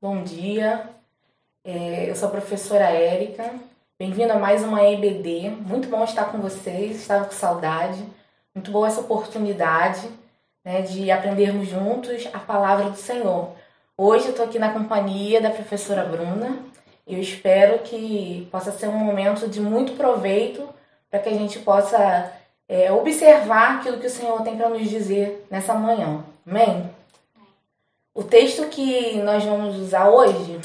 Bom dia, eu sou a professora Érica, bem-vindo a mais uma EBD, muito bom estar com vocês, estava com saudade, muito boa essa oportunidade, né, de aprendermos juntos a palavra do Senhor. Hoje eu estou aqui na companhia da professora Bruna e eu espero que possa ser um momento de muito proveito para que a gente possa observar aquilo que o Senhor tem para nos dizer nessa manhã. Amém? O texto que nós vamos usar hoje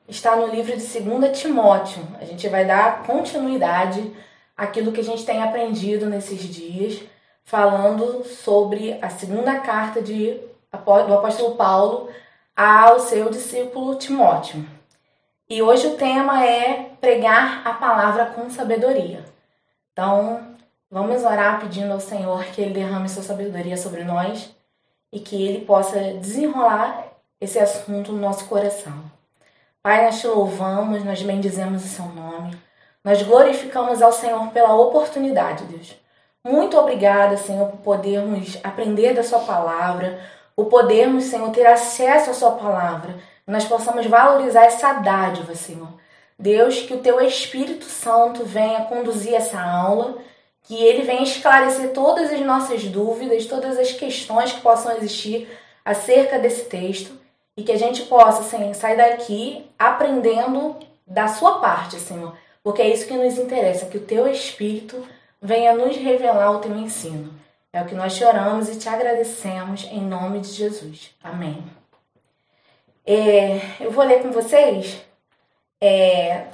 está no livro de 2 Timóteo. A gente vai dar continuidade àquilo que a gente tem aprendido nesses dias, falando sobre a segunda carta do apóstolo Paulo ao seu discípulo Timóteo. E hoje o tema é pregar a palavra com sabedoria. Então, vamos orar pedindo ao Senhor que Ele derrame sua sabedoria sobre nós e que Ele possa desenrolar esse assunto no nosso coração. Pai, nós te louvamos, nós bendizemos o seu nome, nós glorificamos ao Senhor pela oportunidade, Deus. Muito obrigada, Senhor, por podermos aprender da sua palavra, por podermos, Senhor, ter acesso à sua palavra, que nós possamos valorizar essa dádiva, Senhor. Deus, que o teu Espírito Santo venha conduzir essa aula, que ele venha esclarecer todas as nossas dúvidas, todas as questões que possam existir acerca desse texto, e que a gente possa, Senhor, sair daqui aprendendo da sua parte, Senhor. Porque é isso que nos interessa, que o teu Espírito venha nos revelar o teu ensino. É o que nós te oramos e te agradecemos em nome de Jesus. Amém. Eu vou ler com vocês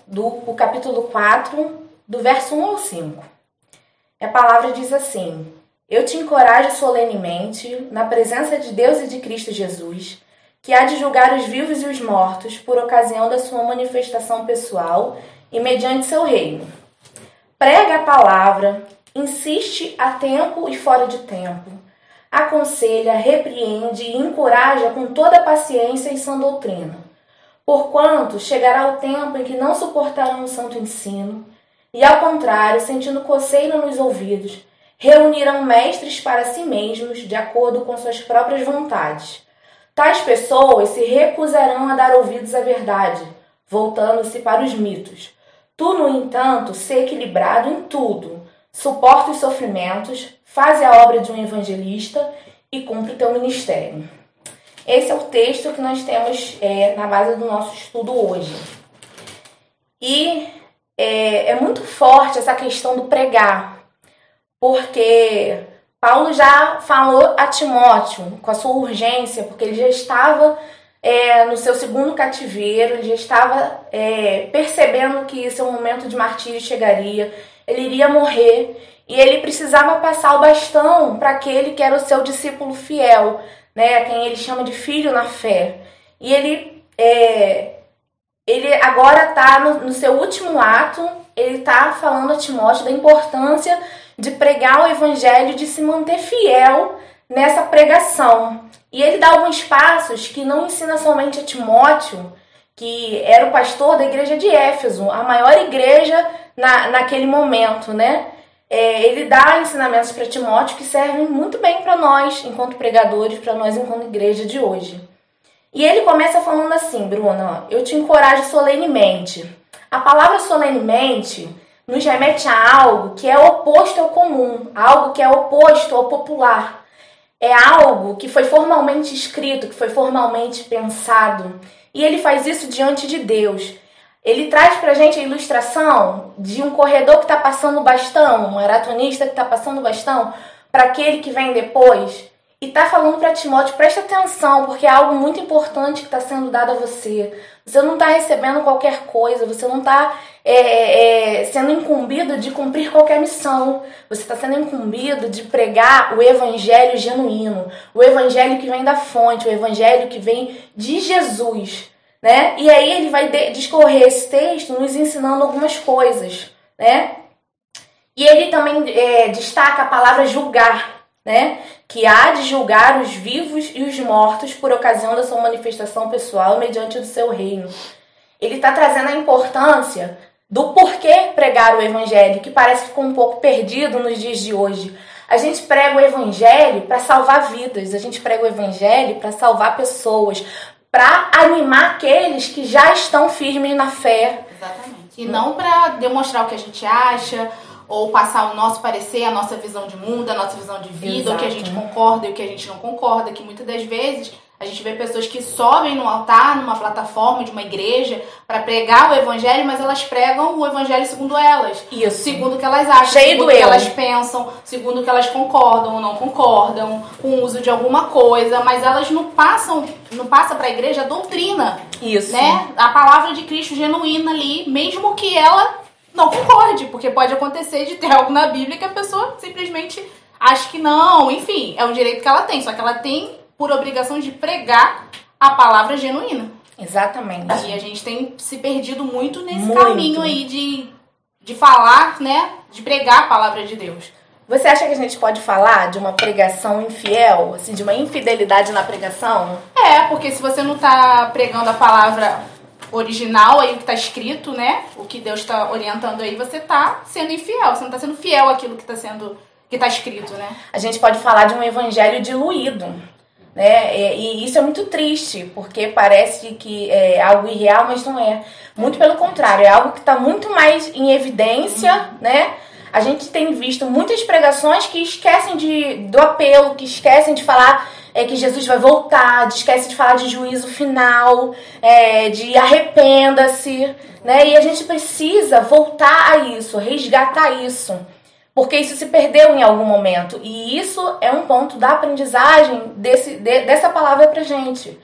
o capítulo 4, do verso 1 ao 5. A palavra diz assim: Eu te encorajo solenemente, na presença de Deus e de Cristo Jesus, que há de julgar os vivos e os mortos por ocasião da sua manifestação pessoal e mediante seu reino. Prega a palavra, insiste a tempo e fora de tempo, aconselha, repreende e encoraja com toda paciência e sã doutrina. Porquanto chegará o tempo em que não suportarão o santo ensino, e ao contrário, sentindo coceira nos ouvidos, reunirão mestres para si mesmos, de acordo com suas próprias vontades. Tais pessoas se recusarão a dar ouvidos à verdade, voltando-se para os mitos. Tu, no entanto, sê equilibrado em tudo, suporta os sofrimentos, faze a obra de um evangelista e cumpre teu ministério. Esse é o texto que nós temos na base do nosso estudo hoje. E é muito forte essa questão do pregar, porque Paulo já falou a Timóteo com a sua urgência, porque ele já estava no seu segundo cativeiro, ele já estava percebendo que seu momento de martírio chegaria, ele iria morrer, e ele precisava passar o bastão para aquele que era o seu discípulo fiel, né, a quem ele chama de filho na fé. E ele agora está no seu último ato, ele está falando a Timóteo da importância de pregar o evangelho, de se manter fiel nessa pregação. E ele dá alguns passos que não ensina somente a Timóteo, que era o pastor da igreja de Éfeso, a maior igreja naquele momento, né? Ele dá ensinamentos para Timóteo que servem muito bem para nós, enquanto pregadores, para nós enquanto igreja de hoje. E ele começa falando assim: Bruna, eu te encorajo solenemente. A palavra solenemente nos remete a algo que é oposto ao comum, algo que é oposto ao popular. É algo que foi formalmente escrito, que foi formalmente pensado. E ele faz isso diante de Deus. Ele traz pra gente a ilustração de um corredor que está passando o bastão, um maratonista que está passando o bastão para aquele que vem depois. E está falando para Timóteo: presta atenção, porque é algo muito importante que está sendo dado a você. Você não está recebendo qualquer coisa, você não está sendo incumbido de cumprir qualquer missão. Você está sendo incumbido de pregar o evangelho genuíno, o evangelho que vem da fonte, o evangelho que vem de Jesus, né? E aí ele vai discorrer esse texto nos ensinando algumas coisas, né? E ele também destaca a palavra julgar, né? Que há de julgar os vivos e os mortos por ocasião da sua manifestação pessoal mediante do seu reino. Ele está trazendo a importância do porquê pregar o evangelho, que parece que ficou um pouco perdido nos dias de hoje. A gente prega o evangelho para salvar vidas, a gente prega o evangelho para salvar pessoas, para animar aqueles que já estão firmes na fé. Exatamente. E não para demonstrar o que a gente acha, ou passar o nosso parecer, a nossa visão de mundo, a nossa visão de vida, o que a gente concorda e o que a gente não concorda, que muitas das vezes a gente vê pessoas que sobem no altar, numa plataforma de uma igreja, para pregar o evangelho, mas elas pregam o evangelho segundo elas. Isso. Segundo o que elas acham, Cheio segundo do o que eu. elas pensam, segundo o que elas concordam ou não concordam, com o uso de alguma coisa, mas elas não passam para a igreja a doutrina. Isso. Né? A palavra de Cristo genuína ali, mesmo que ela não concorde, porque pode acontecer de ter algo na Bíblia que a pessoa simplesmente acha que não, enfim, é um direito que ela tem, só que ela tem por obrigação de pregar a palavra genuína. Exatamente. E a gente tem se perdido muito nesse caminho aí de falar, né, de pregar a palavra de Deus. Você acha que a gente pode falar de uma pregação infiel, assim, de uma infidelidade na pregação? Porque se você não tá pregando a palavra original, aí o que tá escrito, né, o que Deus tá orientando aí, você tá sendo infiel, você não tá sendo fiel àquilo que tá escrito, né? A gente pode falar de um evangelho diluído, né? E isso é muito triste, porque parece que é algo irreal, mas não é. Muito pelo contrário, é algo que está muito mais em evidência, né? A gente tem visto muitas pregações que esquecem do apelo, que esquecem de falar que Jesus vai voltar, esquecem de falar de juízo final, de arrependa-se, né? E a gente precisa voltar a isso, resgatar isso. Porque isso se perdeu em algum momento. E isso é um ponto da aprendizagem dessa palavra pra gente.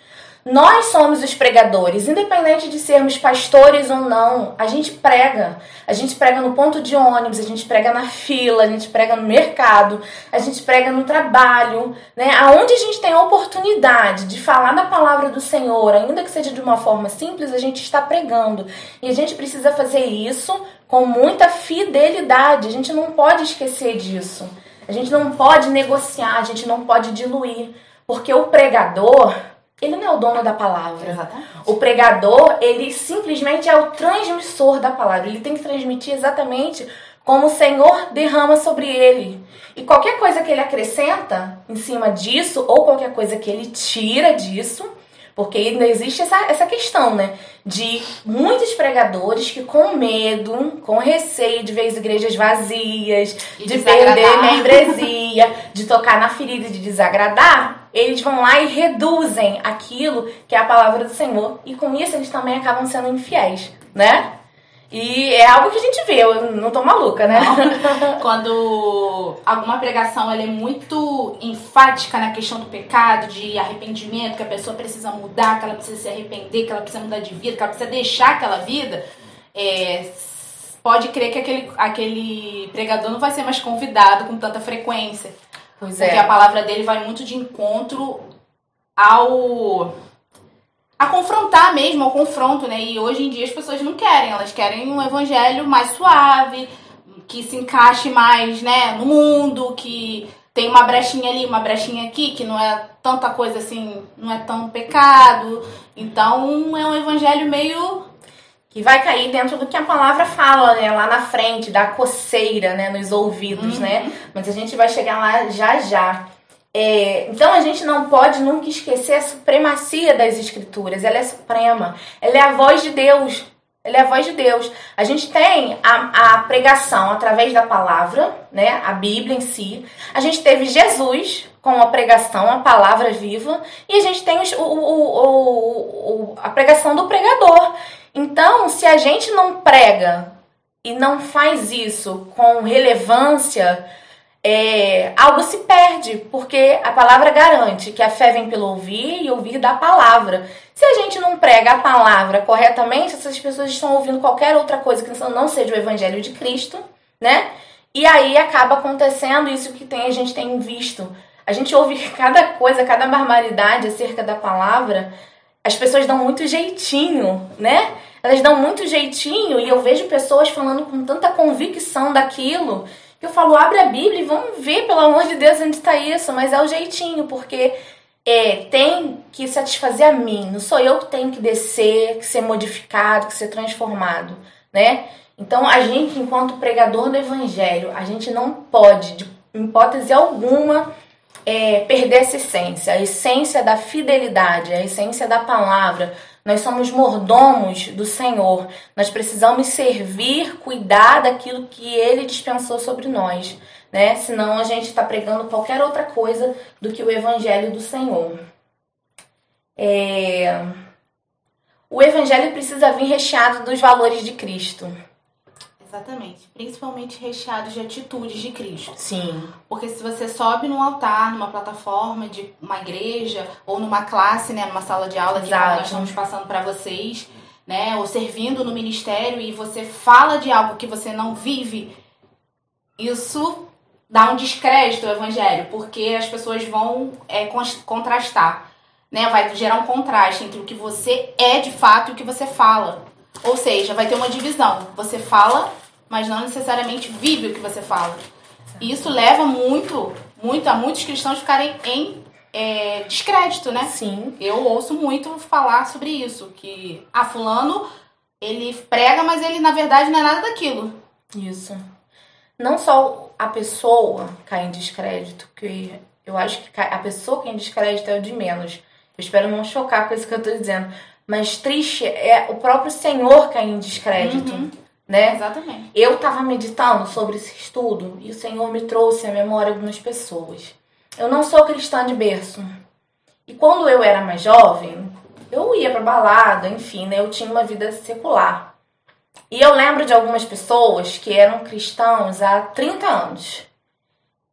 Nós somos os pregadores, independente de sermos pastores ou não. A gente prega. A gente prega no ponto de ônibus, a gente prega na fila, a gente prega no mercado, a gente prega no trabalho, né? Aonde a gente tem a oportunidade de falar da palavra do Senhor, ainda que seja de uma forma simples, a gente está pregando. E a gente precisa fazer isso com muita fidelidade. A gente não pode esquecer disso. A gente não pode negociar, a gente não pode diluir. Porque o pregador, ele não é o dono da palavra. Exatamente. O pregador, ele simplesmente é o transmissor da palavra. Ele tem que transmitir exatamente como o Senhor derrama sobre ele. E qualquer coisa que ele acrescenta em cima disso, ou qualquer coisa que ele tira disso, porque ainda existe essa questão, né? De muitos pregadores que com medo, com receio de ver as igrejas vazias, de perder membresia, de tocar na ferida e de desagradar, eles vão lá e reduzem aquilo que é a palavra do Senhor. E com isso eles também acabam sendo infiéis, né? E é algo que a gente vê, eu não tô maluca, né? Não. Quando alguma pregação ela é muito enfática na questão do pecado, de arrependimento, que a pessoa precisa mudar, que ela precisa se arrepender, que ela precisa mudar de vida, que ela precisa deixar aquela vida, pode crer que aquele pregador não vai ser mais convidado com tanta frequência. Pois porque a palavra dele vai muito de encontro a confrontar mesmo, ao confronto, né? E hoje em dia as pessoas não querem, elas querem um evangelho mais suave, que se encaixe mais, né, no mundo, que tem uma brechinha ali, uma brechinha aqui, que não é tanta coisa assim, não é tão pecado. Então é um evangelho meio que vai cair dentro do que a palavra fala, né, lá na frente, da coceira, né, nos ouvidos, né? Mas a gente vai chegar lá já já. Então a gente não pode nunca esquecer a supremacia das escrituras. Ela é suprema, ela é a voz de Deus, ela é a voz de Deus. A gente tem a pregação através da palavra, né, a Bíblia em si. A gente teve Jesus com a pregação, a palavra viva, e a gente tem a pregação do pregador. Então, se a gente não prega e não faz isso com relevância, algo se perde, porque a palavra garante que a fé vem pelo ouvir e ouvir da palavra. Se a gente não prega a palavra corretamente, essas pessoas estão ouvindo qualquer outra coisa que não seja o evangelho de Cristo, né? E aí acaba acontecendo isso que a gente tem visto. A gente ouve cada coisa, cada barbaridade acerca da palavra. As pessoas dão muito jeitinho, né? Elas dão muito jeitinho e eu vejo pessoas falando com tanta convicção daquilo que eu falo, abre a Bíblia e vamos ver, pelo amor de Deus, onde está isso. Mas é o jeitinho, porque tem que satisfazer a mim. Não sou eu que tenho que descer, que ser modificado, que ser transformado, né? Então, a gente, enquanto pregador do Evangelho, a gente não pode, de hipótese alguma, perder essa essência, a essência da fidelidade, a essência da palavra. Nós somos mordomos do Senhor. Nós precisamos servir, cuidar daquilo que Ele dispensou sobre nós, né? Senão a gente está pregando qualquer outra coisa do que o Evangelho do Senhor. O Evangelho precisa vir recheado dos valores de Cristo. Exatamente. Principalmente recheados de atitudes de Cristo. Sim. Porque se você sobe num altar, numa plataforma de uma igreja, ou numa classe, né, numa sala de aula, que nós estamos passando para vocês, né, ou servindo no ministério, e você fala de algo que você não vive, isso dá um descrédito ao Evangelho, porque as pessoas vão contrastar, né, vai gerar um contraste entre o que você é de fato e o que você fala. Ou seja, vai ter uma divisão. Você fala, mas não necessariamente vive o que você fala. E isso leva a muitos cristãos ficarem em descrédito, né? Sim. Eu ouço muito falar sobre isso. Que, fulano, ele prega, mas ele, na verdade, não é nada daquilo. Isso. Não só a pessoa cai em descrédito, que eu acho que a pessoa que cai em descrédito é o de menos. Eu espero não chocar com isso que eu tô dizendo. Mas triste é o próprio Senhor cair em descrédito, né? Exatamente. Eu estava meditando sobre esse estudo e o Senhor me trouxe à memória algumas pessoas. Eu não sou cristã de berço. E quando eu era mais jovem, eu ia pra balada, enfim, né? Eu tinha uma vida secular. E eu lembro de algumas pessoas que eram cristãos há 30 anos.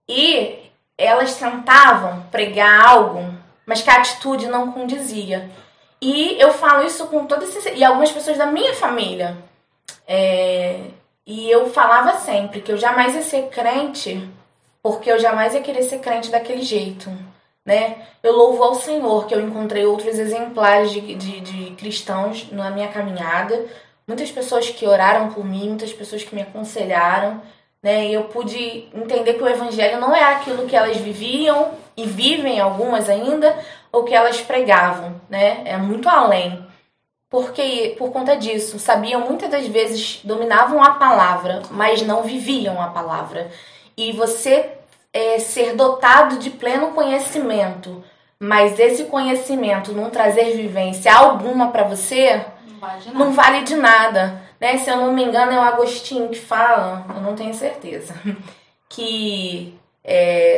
E elas tentavam pregar algo, mas que a atitude não condizia. E eu falo isso com toda sinceridade. E algumas pessoas da minha família. E eu falava sempre que eu jamais ia ser crente, porque eu jamais ia querer ser crente daquele jeito, né? Eu louvo ao Senhor que eu encontrei outros exemplares de cristãos na minha caminhada. Muitas pessoas que oraram por mim, muitas pessoas que me aconselharam, né? E eu pude entender que o Evangelho não é aquilo que elas viviam e vivem algumas ainda, ou que elas pregavam, né? É muito além. Porque, por conta disso, sabiam muitas das vezes, dominavam a palavra, mas não viviam a palavra. E você ser dotado de pleno conhecimento, mas esse conhecimento não trazer vivência alguma para você, não vale de nada. Né? Se eu não me engano, é o Agostinho que fala, eu não tenho certeza, que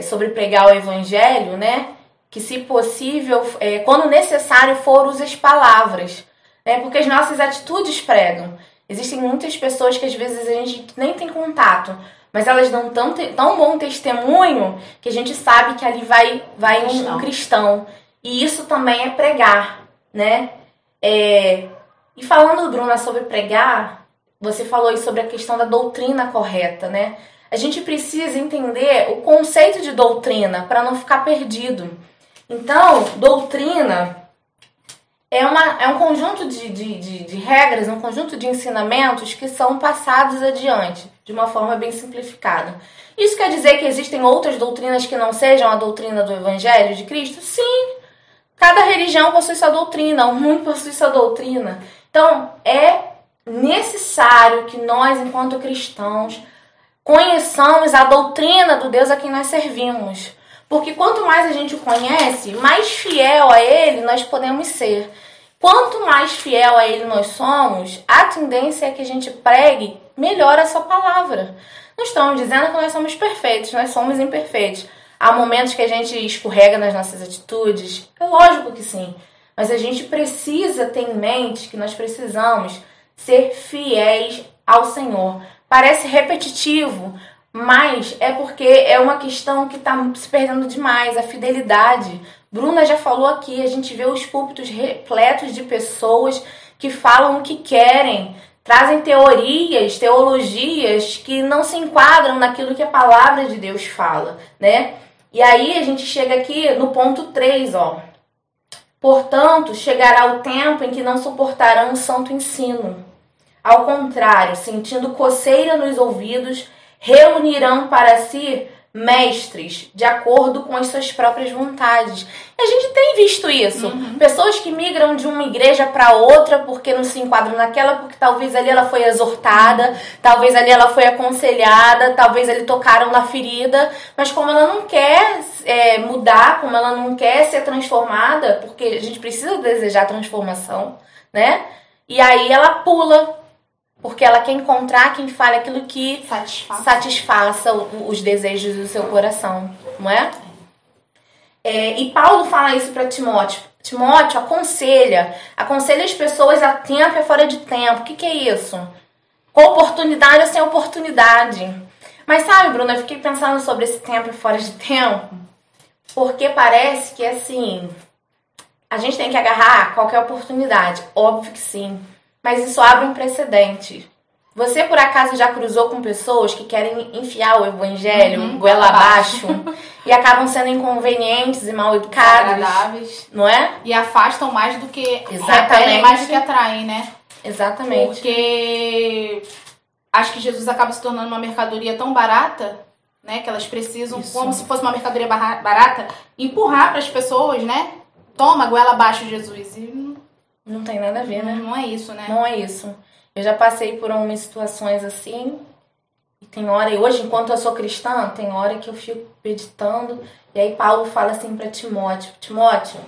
sobre pregar o Evangelho, né? Que se possível, quando necessário for, use as palavras, né? Porque as nossas atitudes pregam. Existem muitas pessoas que às vezes a gente nem tem contato, mas elas dão tão bom testemunho que a gente sabe que ali vai um cristão. E isso também é pregar, né? E falando, Bruna, sobre pregar, você falou aí sobre a questão da doutrina correta, né? A gente precisa entender o conceito de doutrina para não ficar perdido. Então, doutrina é um conjunto de regras, um conjunto de ensinamentos que são passados adiante, de uma forma bem simplificada. Isso quer dizer que existem outras doutrinas que não sejam a doutrina do Evangelho de Cristo? Sim! Cada religião possui sua doutrina, o mundo possui sua doutrina. Então, é necessário que nós, enquanto cristãos, conheçamos a doutrina do Deus a quem nós servimos. Porque quanto mais a gente o conhece, mais fiel a Ele nós podemos ser. Quanto mais fiel a Ele nós somos, a tendência é que a gente pregue melhor a sua palavra. Não estamos dizendo que nós somos perfeitos, nós somos imperfeitos. Há momentos que a gente escorrega nas nossas atitudes, é lógico que sim. Mas a gente precisa ter em mente que nós precisamos ser fiéis ao Senhor. Parece repetitivo, mas é porque é uma questão que está se perdendo demais, a fidelidade. Bruna já falou aqui, a gente vê os púlpitos repletos de pessoas que falam o que querem, trazem teologias que não se enquadram naquilo que a palavra de Deus fala, né? E aí a gente chega aqui no ponto 3, ó. Portanto, chegará o tempo em que não suportarão o santo ensino. Ao contrário, sentindo coceira nos ouvidos, reunirão para si mestres de acordo com as suas próprias vontades. E a gente tem visto isso. Pessoas que migram de uma igreja para outra porque não se enquadram naquela, porque talvez ali ela foi exortada, talvez ali ela foi aconselhada, talvez ali tocaram na ferida, mas como ela não quer mudar, como ela não quer ser transformada, porque a gente precisa desejar transformação, né? E aí ela pula, porque ela quer encontrar quem fale aquilo que satisfaça os desejos do seu coração, não é? E Paulo fala isso para Timóteo. Timóteo aconselha as pessoas a tempo e fora de tempo. O que é isso? Com oportunidade ou sem oportunidade. Mas sabe, Bruna, eu fiquei pensando sobre esse tempo e fora de tempo, porque parece que, assim, a gente tem que agarrar qualquer oportunidade. Óbvio que sim. Mas isso abre um precedente. Você, por acaso, já cruzou com pessoas que querem enfiar o evangelho goela abaixo e acabam sendo inconvenientes e mal educados? Agradáveis. Não é? E afastam mais do que repelem, mais do que atraem, né? Exatamente. Porque acho que Jesus acaba se tornando uma mercadoria tão barata, né? Que elas precisam, como se fosse uma mercadoria barata, empurrar para as pessoas, né? Toma, goela abaixo, Jesus. E não tem nada a ver, né? Não é isso, né? Não é isso. Eu já passei por umas situações assim, e tem hora, e hoje, enquanto eu sou cristã, tem hora que eu fico meditando, e aí Paulo fala assim para Timóteo: Timóteo,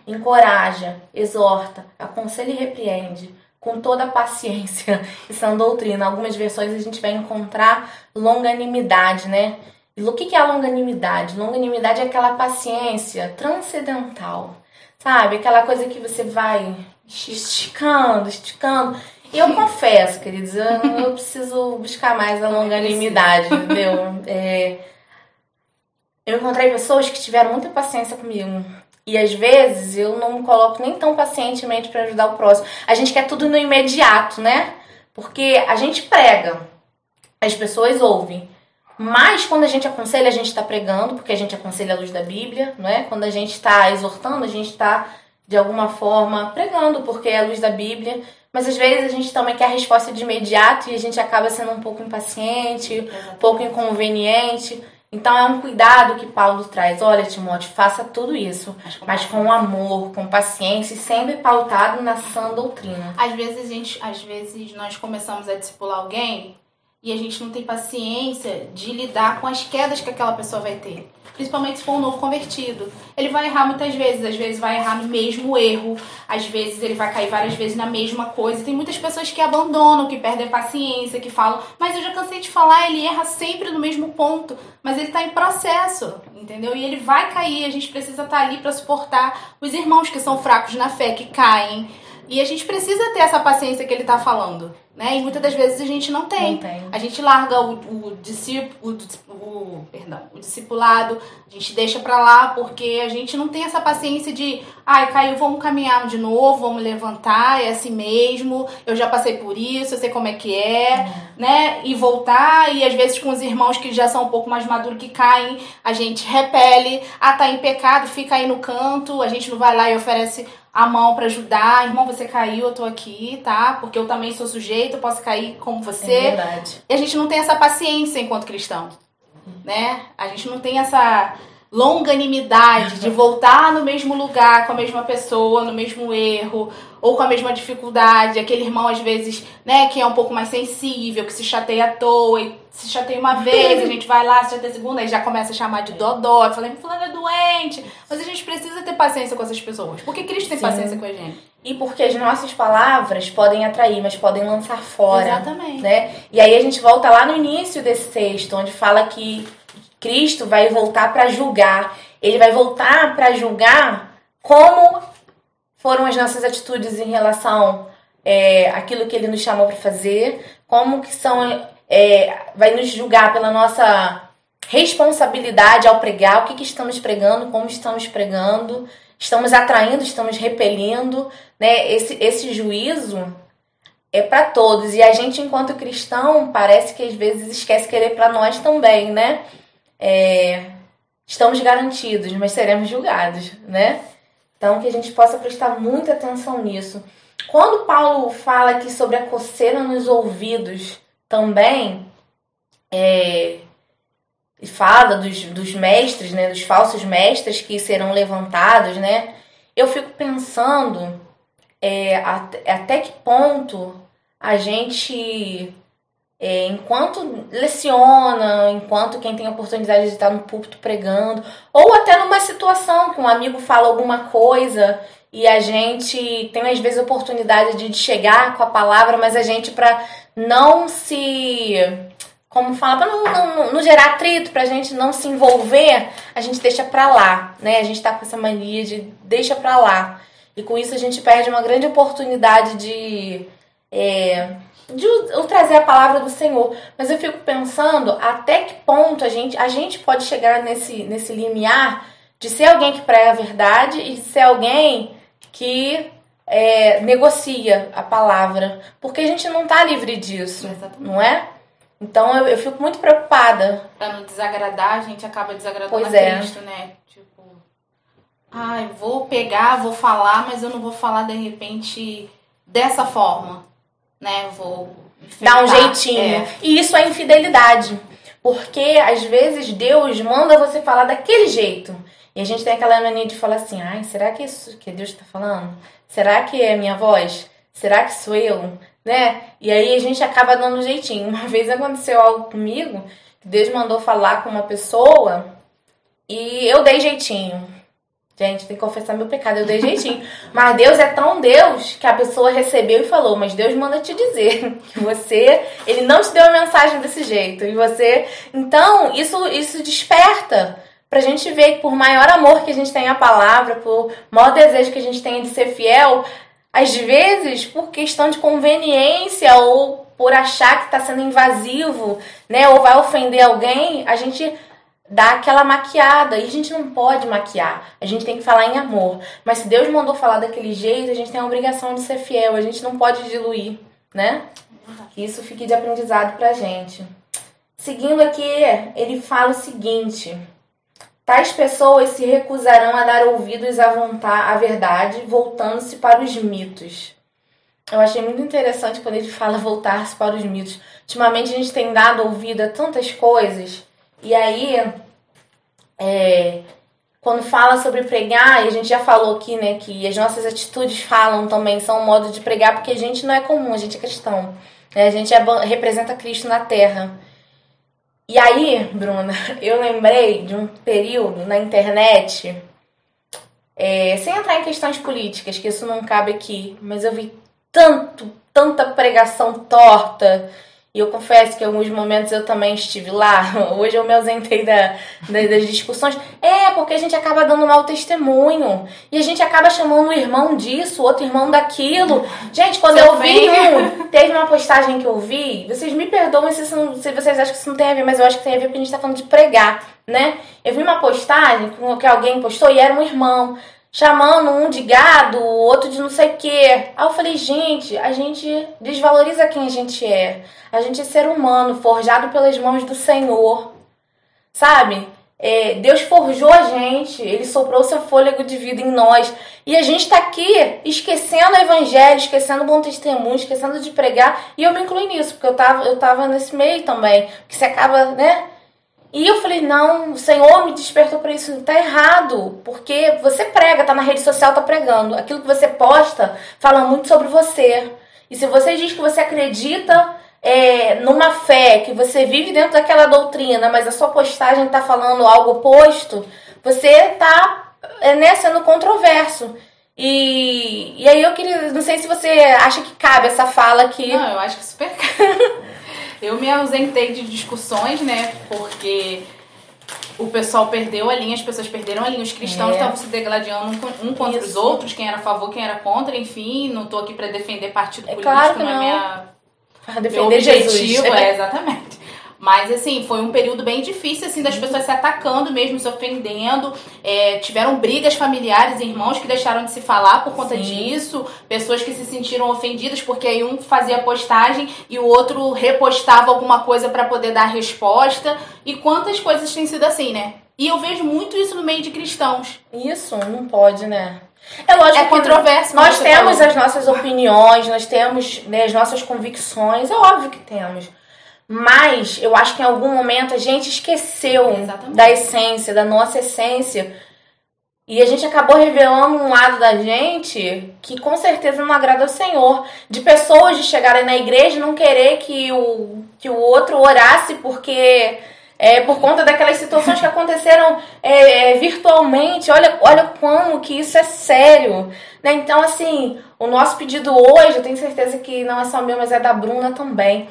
encoraja, exorta, aconselha e repreende, com toda a paciência e sã doutrina. Algumas versões a gente vai encontrar longanimidade, né? E o que é a longanimidade? Longanimidade é aquela paciência transcendental, sabe? Aquela coisa que você vai esticando. E eu confesso, queridos, eu preciso buscar mais a longanimidade, entendeu? Eu encontrei pessoas que tiveram muita paciência comigo. E às vezes eu não me coloco nem tão pacientemente para ajudar o próximo. A gente quer tudo no imediato, né? Porque a gente prega, as pessoas ouvem. Mas quando a gente aconselha, a gente está pregando, porque a gente aconselha à luz da Bíblia, não é? Quando a gente está exortando, a gente está, de alguma forma, pregando, porque é a luz da Bíblia. Mas às vezes a gente também quer a resposta de imediato e a gente acaba sendo um pouco impaciente, um pouco inconveniente. Então é um cuidado que Paulo traz. Olha, Timóteo, faça tudo isso, mas com amor, com paciência e sempre pautado na sã doutrina. Às vezes nós começamos a discipular alguém e a gente não tem paciência de lidar com as quedas que aquela pessoa vai ter. Principalmente se for um novo convertido. Ele vai errar muitas vezes, às vezes vai errar no mesmo erro, às vezes ele vai cair várias vezes na mesma coisa. Tem muitas pessoas que abandonam, que perdem a paciência, que falam, mas eu já cansei de falar, ele erra sempre no mesmo ponto, mas ele está em processo, entendeu? E ele vai cair, a gente precisa estar ali para suportar os irmãos que são fracos na fé, que caem. E a gente precisa ter essa paciência que ele está falando, né? E muitas das vezes a gente não tem. A gente larga o discipulado, a gente deixa pra lá porque a gente não tem essa paciência de caiu, vamos caminhar de novo, vamos levantar, é assim mesmo, eu já passei por isso, eu sei como é que é, né? E voltar, e às vezes com os irmãos que já são um pouco mais maduros que caem, a gente repele, tá em pecado, fica aí no canto, a gente não vai lá e oferece a mão pra ajudar. Irmão, você caiu, eu tô aqui, tá? Porque eu também sou sujeito, eu posso cair como você. É verdade. E a gente não tem essa paciência enquanto cristão, né? A gente não tem essa longanimidade de voltar no mesmo lugar com a mesma pessoa, no mesmo erro, ou com a mesma dificuldade. Aquele irmão, às vezes, né, que é um pouco mais sensível, que se chateia à toa, e se chateia uma vez, a gente vai lá, se chateia a segunda, e já começa a chamar de dodó, falando, fulano é doente. Mas a gente precisa ter paciência com essas pessoas, porque Cristo tem paciência com a gente. E porque as nossas palavras podem atrair, mas podem lançar fora. Exatamente. Né? E aí a gente volta lá no início desse texto, onde fala que Cristo vai voltar para julgar. Ele vai voltar para julgar como foram as nossas atitudes em relação àquilo que ele nos chamou para fazer, como que são, vai nos julgar pela nossa responsabilidade ao pregar, o que estamos pregando, como estamos pregando, estamos atraindo, estamos repelindo, né? Esse juízo é para todos. E a gente, enquanto cristão, parece que às vezes esquece que ele é para nós também, né? Estamos garantidos, mas seremos julgados, né? Então, que a gente possa prestar muita atenção nisso. Quando Paulo fala aqui sobre a coceira nos ouvidos também, e fala dos mestres, né? Dos falsos mestres que serão levantados, né? Eu fico pensando até que ponto a gente enquanto leciona, enquanto quem tem a oportunidade de estar no púlpito pregando, ou até numa situação que um amigo fala alguma coisa e a gente tem às vezes a oportunidade de chegar com a palavra, mas a gente, para não se... Como fala, para não gerar atrito, pra gente não se envolver, a gente deixa pra lá, né? A gente tá com essa mania de deixa pra lá. E com isso a gente perde uma grande oportunidade de trazer a palavra do Senhor. Mas eu fico pensando até que ponto a gente pode chegar nesse limiar de ser alguém que prega a verdade e de ser alguém que negocia a palavra. Porque a gente não tá livre disso, Exatamente. Não é? Então eu fico muito preocupada. Pra não desagradar, a gente acaba desagradando Pois a Cristo, né? Tipo, vou pegar, vou falar, mas eu não vou falar de repente dessa forma, né? Vou Dar um jeitinho. E isso é infidelidade. Porque às vezes Deus manda você falar daquele jeito. E a gente tem aquela mania de falar assim, será que isso que Deus está falando? Será que é a minha voz? Será que sou eu? Né? E aí a gente acaba dando um jeitinho. Uma vez aconteceu algo comigo, que Deus mandou falar com uma pessoa e eu dei jeitinho. Gente, tem que confessar meu pecado, eu dei jeitinho. Mas Deus é tão Deus que a pessoa recebeu e falou, mas Deus manda te dizer que ele não te deu a mensagem desse jeito. E você... Então, isso desperta pra gente ver que por maior amor que a gente tem à palavra, por maior desejo que a gente tenha de ser fiel, às vezes, por questão de conveniência ou por achar que está sendo invasivo, né, ou vai ofender alguém, a gente dá aquela maquiada. E a gente não pode maquiar. A gente tem que falar em amor. Mas se Deus mandou falar daquele jeito, a gente tem a obrigação de ser fiel. A gente não pode diluir, né? Que isso fique de aprendizado pra gente. Seguindo aqui, ele fala o seguinte... Tais pessoas se recusarão a dar ouvidos à verdade, voltando-se para os mitos. Eu achei muito interessante quando ele fala voltar-se para os mitos. Ultimamente a gente tem dado ouvido a tantas coisas. E aí, quando fala sobre pregar, e a gente já falou aqui, né, que as nossas atitudes falam também, são um modo de pregar, porque a gente não é comum, a gente é cristão. Né? A gente representa Cristo na terra. E aí, Bruna, eu lembrei de um período na internet, sem entrar em questões políticas, que isso não cabe aqui, mas eu vi tanta pregação torta, e eu confesso que em alguns momentos eu também estive lá. Hoje eu me ausentei das discussões. Porque a gente acaba dando mau testemunho, e a gente acaba chamando um irmão disso, outro irmão daquilo. Gente, quando eu vi teve uma postagem que eu vi, vocês me perdoem se vocês acham que isso não tem a ver, mas eu acho que tem a ver porque a gente tá falando de pregar, né? Eu vi uma postagem que alguém postou e era um irmão, chamando um de gado, o outro de não sei o quê. Aí eu falei, gente, a gente desvaloriza quem a gente é. A gente é ser humano, forjado pelas mãos do Senhor. Sabe? Deus forjou a gente, Ele soprou seu fôlego de vida em nós. E a gente tá aqui esquecendo o evangelho, esquecendo o bom testemunho, esquecendo de pregar. E eu me incluí nisso, porque eu tava nesse meio também. Que você acaba, né? E eu falei, não, o Senhor me despertou para isso. Tá errado, porque você prega, tá na rede social, tá pregando. Aquilo que você posta fala muito sobre você. E se você diz que você acredita numa fé, que você vive dentro daquela doutrina, mas a sua postagem tá falando algo oposto, você tá sendo controverso. E aí eu queria, não sei se você acha que cabe essa fala aqui. Não, eu acho que super cabe. Eu me ausentei de discussões, né? Porque o pessoal perdeu a linha, as pessoas perderam a linha. Os cristãos estavam se degladiando um contra os outros, quem era a favor, quem era contra, enfim. Não tô aqui pra defender partido político, claro que não é defender meu objetivo, Jesus. Exatamente. Mas, assim, foi um período bem difícil, assim, das pessoas se atacando mesmo, se ofendendo. Tiveram brigas familiares, irmãos que deixaram de se falar por conta disso. Pessoas que se sentiram ofendidas porque aí um fazia postagem e o outro repostava alguma coisa para poder dar resposta. E quantas coisas têm sido assim, né? E eu vejo muito isso no meio de cristãos. Isso, não pode, né? É lógico que controverso. Nós temos as nossas opiniões, nós temos, né, as nossas convicções. É óbvio que temos. Mas eu acho que em algum momento a gente esqueceu da essência, da nossa essência, E a gente acabou revelando um lado da gente que com certeza não agrada ao Senhor. De pessoas de chegarem na igreja e não querer que o outro orasse porque por conta daquelas situações que aconteceram virtualmente. Olha como que isso é sério. Né? Então, assim, o nosso pedido hoje, eu tenho certeza que não é só meu, mas é da Bruna também.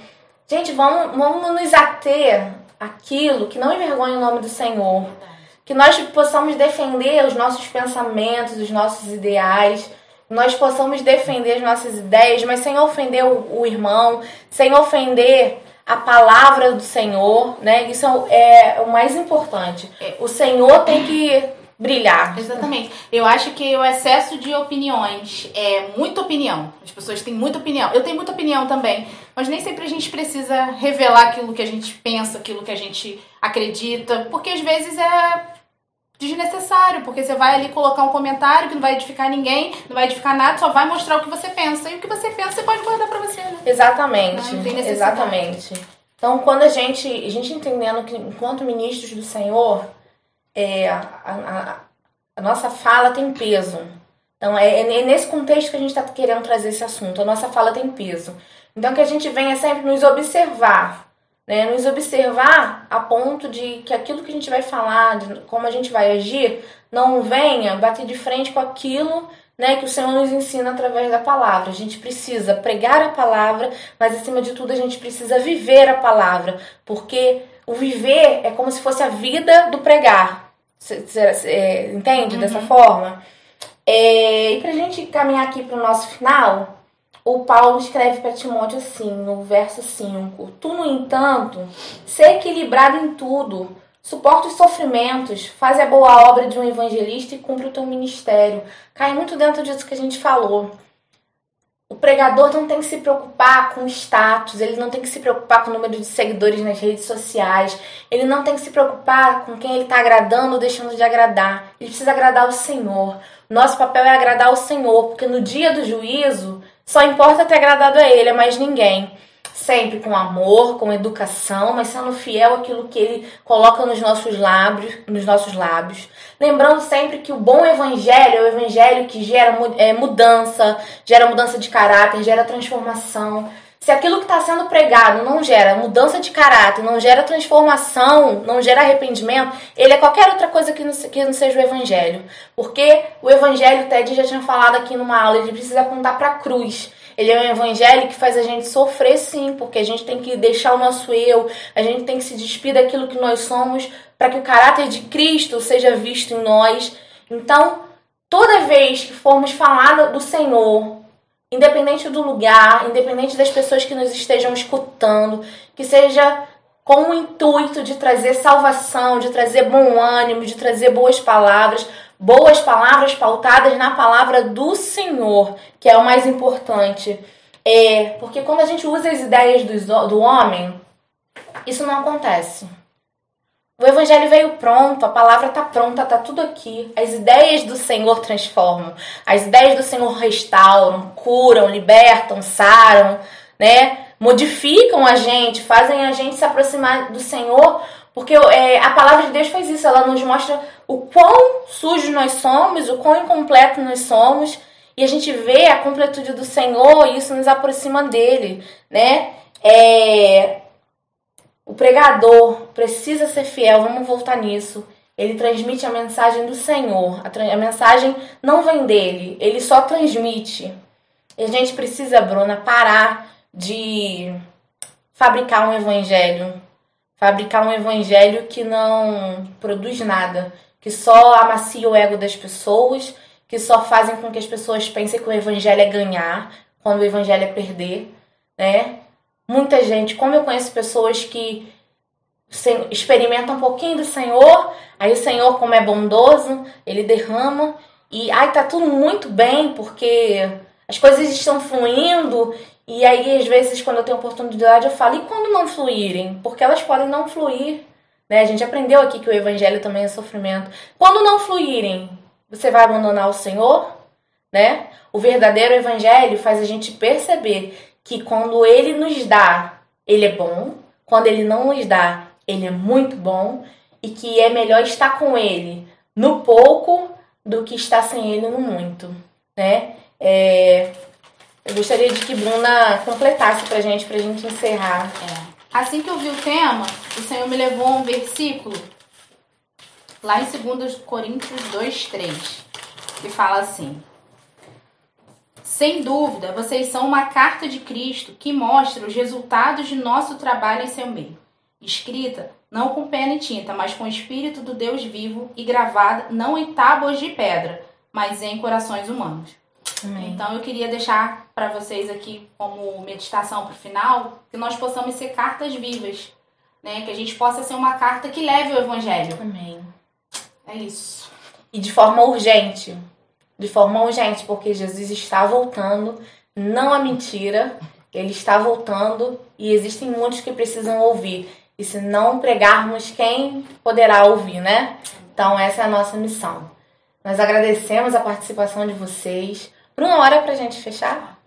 Gente, vamos nos ater àquilo que não envergonha o nome do Senhor. Que nós possamos defender os nossos pensamentos, os nossos ideais, nós possamos defender as nossas ideias, mas sem ofender o irmão, sem ofender a palavra do Senhor, né? Isso é o mais importante. O Senhor tem que brilhar. Exatamente. Eu acho que o excesso de opiniões é muita opinião. As pessoas têm muita opinião. Eu tenho muita opinião também, mas nem sempre a gente precisa revelar aquilo que a gente pensa, aquilo que a gente acredita, porque às vezes é desnecessário, porque você vai ali colocar um comentário que não vai edificar ninguém, não vai edificar nada, só vai mostrar o que você pensa. E o que você pensa, você pode guardar pra você, né? Exatamente. Não tem necessidade. Exatamente. Então, quando a gente entendendo que, enquanto ministros do Senhor, a nossa fala tem peso. Então, é nesse contexto que a gente está querendo trazer esse assunto. A nossa fala tem peso. Então, que a gente venha sempre nos observar. Né? Nos observar a ponto de que aquilo que a gente vai falar, de como a gente vai agir, não venha bater de frente com aquilo, né, que o Senhor nos ensina através da palavra. A gente precisa pregar a palavra, mas acima de tudo a gente precisa viver a palavra, porque o viver é como se fosse a vida do pregar. Você entende dessa forma? E pra gente caminhar aqui pro nosso final, o Paulo escreve para Timóteo assim, no verso 5: Tu, no entanto, sê equilibrado em tudo, suporta os sofrimentos, faz a boa obra de um evangelista e cumpre o teu ministério. Cai muito dentro disso que a gente falou. O pregador não tem que se preocupar com status, ele não tem que se preocupar com o número de seguidores nas redes sociais, ele não tem que se preocupar com quem ele está agradando ou deixando de agradar. Ele precisa agradar o Senhor. Nosso papel é agradar o Senhor, porque no dia do juízo só importa ter agradado a Ele, a mais ninguém. Sempre com amor, com educação, mas sendo fiel àquilo que Ele coloca nos nossos lábios. Lembrando sempre que o bom evangelho é o evangelho que gera mudança de caráter, gera transformação. Se aquilo que está sendo pregado não gera mudança de caráter, não gera transformação, não gera arrependimento, ele é qualquer outra coisa que não seja o evangelho. Porque o evangelho, o Ted já tinha falado aqui numa aula, ele precisa apontar para a cruz. Ele é um evangelho que faz a gente sofrer, sim, porque a gente tem que deixar o nosso eu, a gente tem que se despir daquilo que nós somos, para que o caráter de Cristo seja visto em nós. Então, toda vez que formos falar do Senhor, independente do lugar, independente das pessoas que nos estejam escutando, que seja com o intuito de trazer salvação, de trazer bom ânimo, de trazer boas palavras pautadas na palavra do Senhor, que é o mais importante. Porque quando a gente usa as ideias do homem, isso não acontece. O evangelho veio pronto, a palavra está pronta, está tudo aqui. As ideias do Senhor transformam. As ideias do Senhor restauram, curam, libertam, saram, né? Modificam a gente, fazem a gente se aproximar do Senhor, porque a palavra de Deus faz isso. Ela nos mostra o quão sujos nós somos, o quão incompleto nós somos, e a gente vê a completude do Senhor e isso nos aproxima dele, né? O pregador precisa ser fiel, vamos voltar nisso. Ele transmite a mensagem do Senhor. A mensagem não vem dele, ele só transmite. E a gente precisa, Bruna, parar de fabricar um evangelho. Fabricar um evangelho que não produz nada, que só amacia o ego das pessoas, que só fazem com que as pessoas pensem que o evangelho é ganhar, quando o evangelho é perder, né? Muita gente, como eu conheço pessoas que experimentam um pouquinho do Senhor, aí o Senhor, como é bondoso, ele derrama e tá tudo muito bem, porque as coisas estão fluindo, e aí às vezes quando eu tenho oportunidade eu falo, e quando não fluírem? Porque elas podem não fluir, né? A gente aprendeu aqui que o evangelho também é sofrimento. Quando não fluírem, você vai abandonar o Senhor, né? O verdadeiro evangelho faz a gente perceber que quando ele nos dá, ele é bom. Quando ele não nos dá, ele é muito bom. E que é melhor estar com ele no pouco do que estar sem Ele no muito, né? Eu gostaria de que Bruna completasse pra gente encerrar. Assim que eu vi o tema, o Senhor me levou a um versículo lá em 2 Coríntios 2:3, que fala assim: sem dúvida, vocês são uma carta de Cristo que mostra os resultados de nosso trabalho em seu meio, escrita não com pena e tinta, mas com o Espírito do Deus vivo e gravada não em tábuas de pedra, mas em corações humanos. Amém. Então eu queria deixar para vocês aqui como meditação para o final, que nós possamos ser cartas vivas, né? Que a gente possa ser uma carta que leve o Evangelho. Amém. É isso. E de forma urgente, porque Jesus está voltando, não há mentira, Ele está voltando e existem muitos que precisam ouvir. E se não pregarmos, quem poderá ouvir, né? Então essa é a nossa missão. Nós agradecemos a participação de vocês. Bruna, hora pra gente fechar?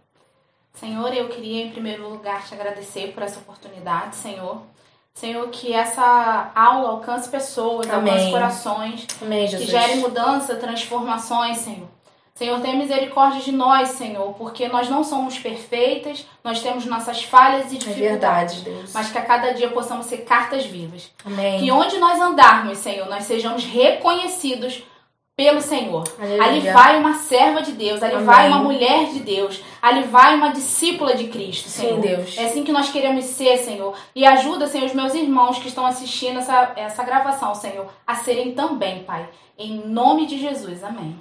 Senhor, eu queria em primeiro lugar te agradecer por essa oportunidade, Senhor. Senhor, que essa aula alcance pessoas, Amém. Alcance corações. Amém, Jesus. Que gere mudança, transformações, Senhor. Senhor, tenha misericórdia de nós, Senhor, porque nós não somos perfeitas, nós temos nossas falhas e dificuldades. É verdade, Deus. Mas que a cada dia possamos ser cartas vivas. Amém. Que onde nós andarmos, Senhor, nós sejamos reconhecidos pelo Senhor. Aleluia. Ali vai uma serva de Deus, ali Amém. vai uma mulher de Deus, ali vai uma discípula de Cristo, Senhor. Sim, Deus. É assim que nós queremos ser, Senhor. E ajuda, Senhor, os meus irmãos que estão assistindo essa gravação, Senhor, a serem também, Pai. Em nome de Jesus. Amém.